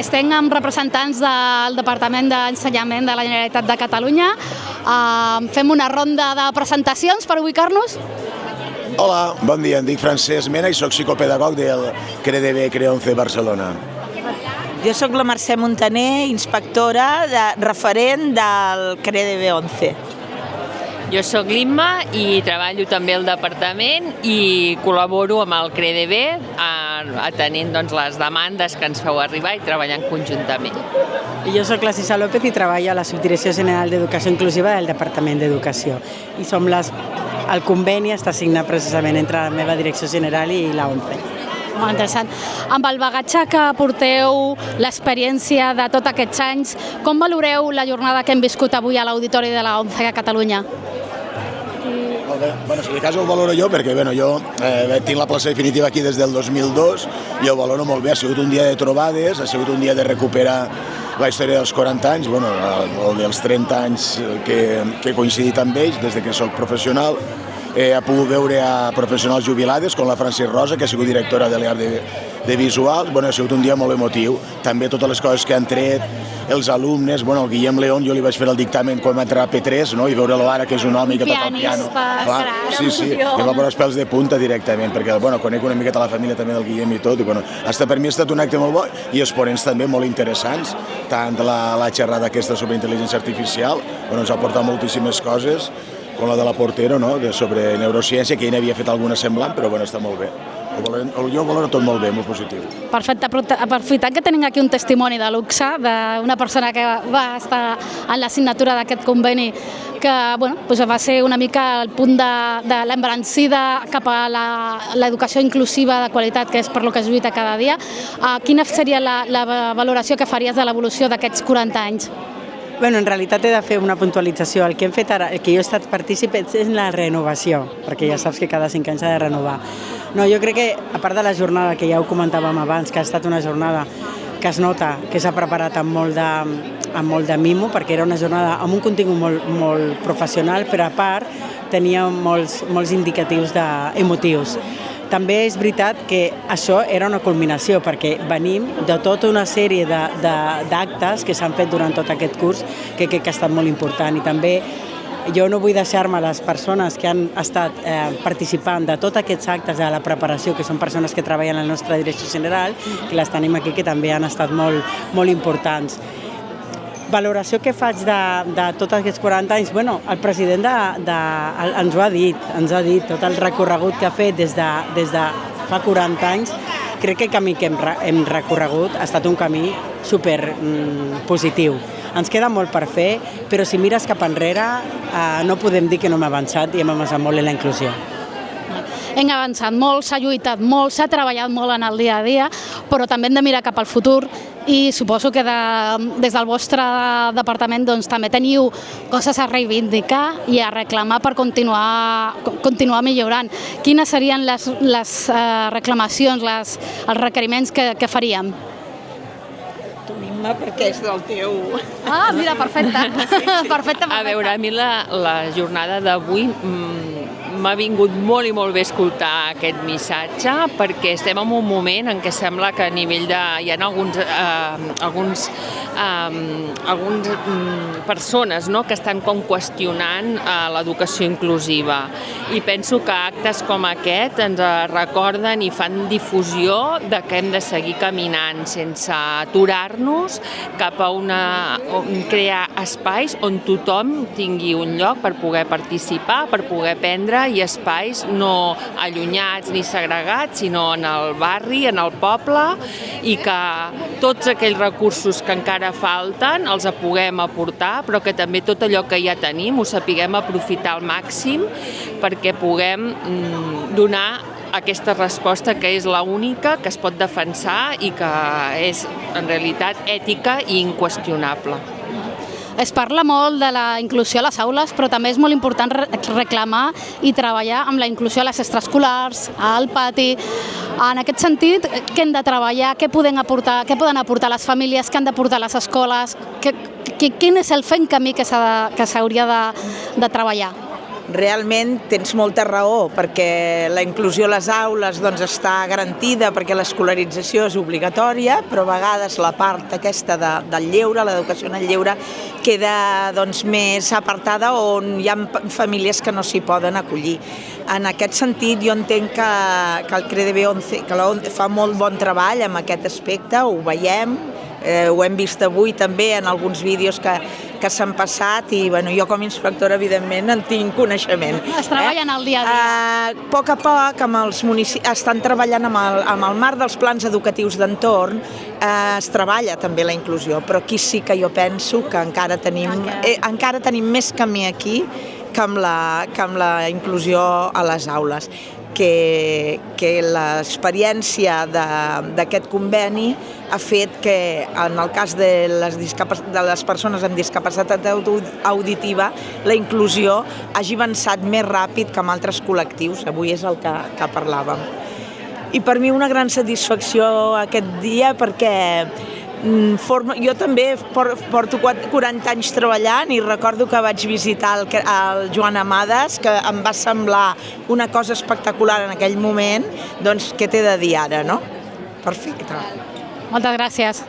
Estem amb representants del Departament d'Ensenyament de la Generalitat de Catalunya. Fem una ronda de presentacions per ubicar-nos. Hola, bon dia, em dic Francesc Mena i soc psicopedagog del CREDB CRE11 Barcelona. Jo sóc la Mercè Montaner, inspectora referent del CREDB 11. Jo sóc l'Imma i treballo també al departament i col·laboro amb el CREDB atenent les demandes que ens feu arribar i treballant conjuntament. I jo sóc la Cisa López i treballo a la Subdirecció General d'Educació Inclusiva del Departament d'Educació. I el conveni està signat precisament entre la meva direcció general i la 11. Molt interessant. Amb el bagatge que porteu, l'experiència de tots aquests anys, com valoreu la jornada que hem viscut avui a l'Auditori de la 11 a Catalunya? Bueno, si de cas ho valoro jo, perquè jo tinc la plaça definitiva aquí des del 2002 i ho valoro molt bé. Ha sigut un dia de trobades, ha sigut un dia de recuperar la història dels 40 anys, o dels 30 anys que he coincidit amb ells des que soc professional. He pogut veure a professionals jubilades com la Francis Rosa, que ha sigut directora de l'EAP de visuals. Ha sigut un dia molt emotiu. També totes les coses que han tret els alumnes. El Guillem León, jo li vaig fer el dictamen quan va entrar a P3 i veure-lo ara, que és un home que toca el piano. Sí, em va posar els pèls de punta directament, perquè conec una miqueta la família també del Guillem i tot. Per mi ha estat un acte molt bo i els ponents també molt interessants. Tant la xerrada aquesta sobre intel·ligència artificial, ens ha aportat moltíssimes coses, com la de la Portero, sobre neurociència, que ell n'havia fet alguna semblant, però està molt bé. Jo ho valoro tot molt bé, molt positiu. Perfecte, aprofitant que tenim aquí un testimoni de luxe d'una persona que va estar en la signatura d'aquest conveni, que va ser una mica el punt de l'embrancida cap a l'educació inclusiva de qualitat, que és per lo que es lluita cada dia. Quina seria la valoració que faries de l'evolució d'aquests 40 anys? En realitat he de fer una puntualització. El que hem fet ara, el que jo he estat partícip, és la renovació, perquè ja saps que cada 5 anys s'ha de renovar. Jo crec que, a part de la jornada, que ja ho comentàvem abans, que ha estat una jornada que es nota que s'ha preparat amb molt de mimo, perquè era una jornada amb un contingut molt professional, però a part tenia molts indicatius emotius. També és veritat que això era una culminació, perquè venim de tota una sèrie d'actes que s'han fet durant tot aquest curs, que crec que ha estat molt important. I també jo no vull deixar-me les persones que han estat participant de tots aquests actes de la preparació, que són persones que treballen a la nostra direcció general, que les tenim aquí, que també han estat molt importants. Valoració que faig de tots aquests 40 anys, el president ens ho ha dit, tot el recorregut que ha fet des de fa 40 anys. Crec que el camí que hem recorregut ha estat un camí super positiu. Ens queda molt per fer, però si mires cap enrere no podem dir que no hem avançat i hem avançat molt en la inclusió. Hem avançat molt, s'ha lluitat molt, s'ha treballat molt en el dia a dia, però també hem de mirar cap al futur i suposo que des del vostre departament també teniu coses a reivindicar i a reclamar per continuar millorant. Quines serien les reclamacions, els requeriments que faríem? Tu, Imma, perquè és del teu... Mira, perfecte. A veure, a mi la jornada d'avui m'ha vingut molt i molt bé escoltar aquest missatge, perquè estem en un moment en què sembla que a nivell hi ha algunes persones que estan com qüestionant l'educació inclusiva. I penso que actes com aquest ens recorden i fan difusió de que hem de seguir caminant sense aturar-nos cap a crear espais on tothom tingui un lloc per poder participar, per poder aprendre, i espais no allunyats ni segregats, sinó en el barri, en el poble, i que tots aquells recursos que encara falten els puguem aportar, però que també tot allò que ja tenim ho sapiguem aprofitar al màxim perquè puguem donar aquesta resposta que és l'única que es pot defensar i que és en realitat ètica i inqüestionable. Es parla molt de la inclusió a les aules, però també és molt important reclamar i treballar amb la inclusió a les extraescolars, al pati. En aquest sentit, què hem de treballar, què poden aportar les famílies, què han d'aportar les escoles, quin és el fent camí que s'hauria de treballar? realment tens molta raó, perquè la inclusió a les aules doncs, està garantida perquè l'escolarització és obligatòria, però a vegades la part aquesta del lleure, l'educació en el lleure, queda doncs, més apartada on hi ha famílies que no s'hi poden acollir. En aquest sentit, jo entenc que el CREDB 11 fa molt bon treball en aquest aspecte, ho veiem, ho hem vist avui també en alguns vídeos que s'han passat i jo com a inspectora evidentment en tinc coneixement. Es treballa en el dia a dia. A poc amb els municipis, estan treballant amb el marc dels plans educatius d'entorn, es treballa també la inclusió, però aquí sí que jo penso que encara tenim més camí aquí que amb la inclusió a les aules, que l'experiència d'aquest conveni ha fet que en el cas de les persones amb discapacitat auditiva la inclusió hagi avançat més ràpid que en altres col·lectius, avui és el que parlàvem. I per mi una gran satisfacció aquest dia perquè jo també porto 40 anys treballant i recordo que vaig visitar el Joan Amades, que em va semblar una cosa espectacular en aquell moment, doncs què t'he de dir ara, no? Perfecte. Moltes gràcies.